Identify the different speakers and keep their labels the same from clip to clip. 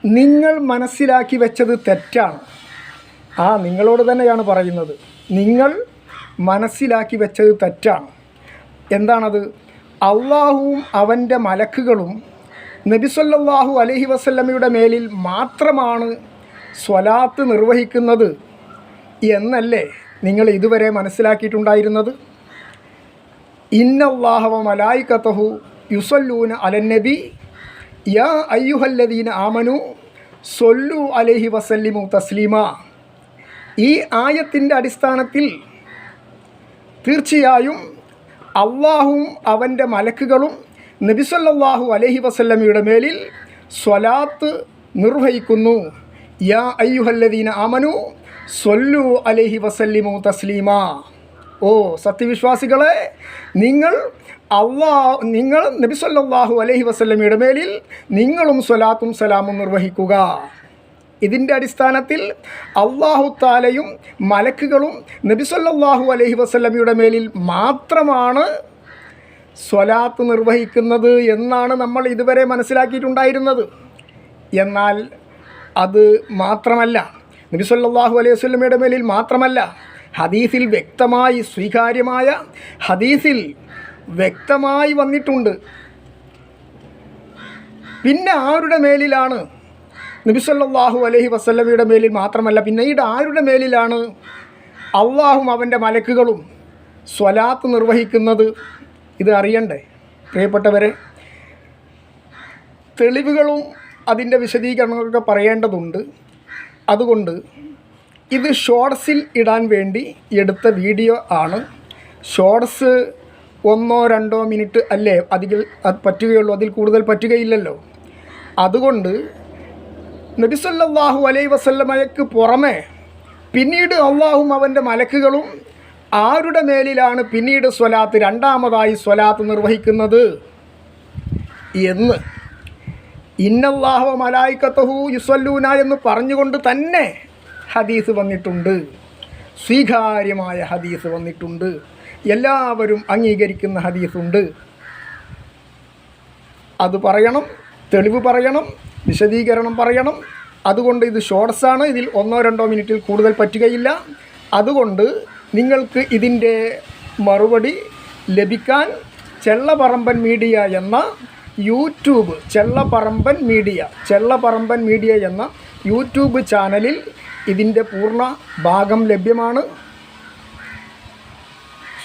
Speaker 1: നിങ്ങൾ മനസ്സിലാക്കി വെച്ചത് തെറ്റാണ്. നിങ്ങളോട് തന്നെയാണ് പറയുന്നത്. നിങ്ങൾ മനസ്സിലാക്കി വെച്ചത് തെറ്റാണ്. എന്താണത്? അള്ളാഹുവും അവൻ്റെ മലക്കുകളും നബി സല്ലല്ലാഹു അലൈഹി വസല്ലമയുടെ മേലിൽ മാത്രമാണ് സ്വലാത്ത് നിർവഹിക്കുന്നത് എന്നല്ലേ നിങ്ങൾ ഇതുവരെ മനസ്സിലാക്കിയിട്ടുണ്ടായിരുന്നത്? ഇന്നല്ലാഹ വ മലായികതഹു യുസല്ലൂന അലൻ നബി യാ അയ്യുഹല്ലദീന ആമനു സ്വല്ലു അലൈഹി വസല്ലിമു തസ്ലീമാ. ഈ ആയത്തിൻ്റെ അടിസ്ഥാനത്തിൽ തീർച്ചയായും അള്ളാഹുവും അവൻ്റെ മലക്കുകളും നബി സല്ലല്ലാഹു അലൈഹി വസല്ലമയുടെ മേലിൽ സ്വലാത്ത് നിർവഹിക്കുന്നു. യാ അയ്യുഹല്ലദീന ആമനു സ്വല്ലു അലൈഹി വസല്ലിമു തസ്ലീമാ. സത്യവിശ്വാസികളെ, നിങ്ങൾ നബി സല്ലല്ലാഹു അലൈഹി വസല്ലമയുടെ മേലിൽ നിങ്ങളും സ്വലാത്തും സലാമും നിർവഹിക്കുക. ഇതിൻ്റെ അടിസ്ഥാനത്തിൽ അല്ലാഹു തആലയും മലക്കുകളും നബി സല്ലല്ലാഹു അലൈഹി വസല്ലമയുടെ മേലിൽ മാത്രമാണ് സ്വലാത്ത് നിർവഹിക്കുന്നത് എന്നാണ് നമ്മൾ ഇതുവരെ മനസ്സിലാക്കിയിട്ടുണ്ടായിരുന്നത്. എന്നാൽ അത് മാത്രമല്ല, നബി സല്ലല്ലാഹു അലൈഹി വസല്ലമയുടെ മേലിൽ മാത്രമല്ല, ഹദീസിൽ വ്യക്തമായി, സ്വീകാര്യമായ ഹദീസിൽ വ്യക്തമായി വന്നിട്ടുണ്ട്. പിന്നെ ആരുടെ മേലിലാണ്? നബി സല്ലല്ലാഹു അലൈഹി വസല്ലമയുടെ മേലിൽ മാത്രമല്ല, പിന്നീട് ആരുടെ മേലിലാണ് അള്ളാഹും അവൻ്റെ മലക്കുകളും സ്വലാത്ത് നിർവഹിക്കുന്നത്? ഇത് അറിയണ്ടേ പ്രിയപ്പെട്ടവരെ? തെളിവുകളും അതിൻ്റെ വിശദീകരണങ്ങളൊക്കെ പറയേണ്ടതുണ്ട്. അതുകൊണ്ട് ഇത് ഷോർട്സിൽ ഇടാൻ വേണ്ടി എടുത്ത വീഡിയോ ആണ്. ഷോർട്സ് 1-2 മിനിറ്റ് അല്ലേ അതിൽ പറ്റുകയുള്ളൂ, അതിൽ കൂടുതൽ പറ്റുകയില്ലല്ലോ. അതുകൊണ്ട് നബി സല്ലല്ലാഹു അലൈഹി വസല്ലമയ്ക്ക് പുറമെ പിന്നീട് അള്ളാഹും അവൻ്റെ മലക്കുകളും ആരുടെ മേലിലാണ് പിന്നീട് രണ്ടാമതായി സ്വലാത്ത് നിർവഹിക്കുന്നത് എന്ന് ഇന്നല്ലാഹു വ മലായികതഹു യുസല്ലൂന എന്ന് പറഞ്ഞുകൊണ്ട് തന്നെ ഹദീസ് വന്നിട്ടുണ്ട്. സ്വീകാര്യമായ ഹദീസ് വന്നിട്ടുണ്ട്. എല്ലാവരും അംഗീകരിക്കുന്ന ഹദീസുണ്ട്. അത് പറയണം, തെളിവ് പറയണം, വിശദീകരണം പറയണം. അതുകൊണ്ട് ഇത് ഷോർട്സാണ്. ഇതിൽ 1-2 മിനിറ്റിൽ കൂടുതൽ പറ്റുകയില്ല. അതുകൊണ്ട് നിങ്ങൾക്ക് ഇതിൻ്റെ മറുപടി ലഭിക്കാൻ ചെള്ളപറമ്പൻ മീഡിയ എന്ന യൂട്യൂബ്, ചെള്ളപറമ്പൻ മീഡിയ എന്ന യൂട്യൂബ് ചാനലിൽ ഇതിൻ്റെ പൂർണ്ണ ഭാഗം ലഭ്യമാണ്.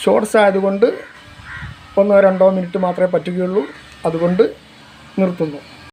Speaker 1: ഷോർട്സ് ആയതുകൊണ്ട് 1-2 മിനിറ്റ് മാത്രമേ പറ്റുകയുള്ളൂ. അതുകൊണ്ട് നിർത്തുന്നു.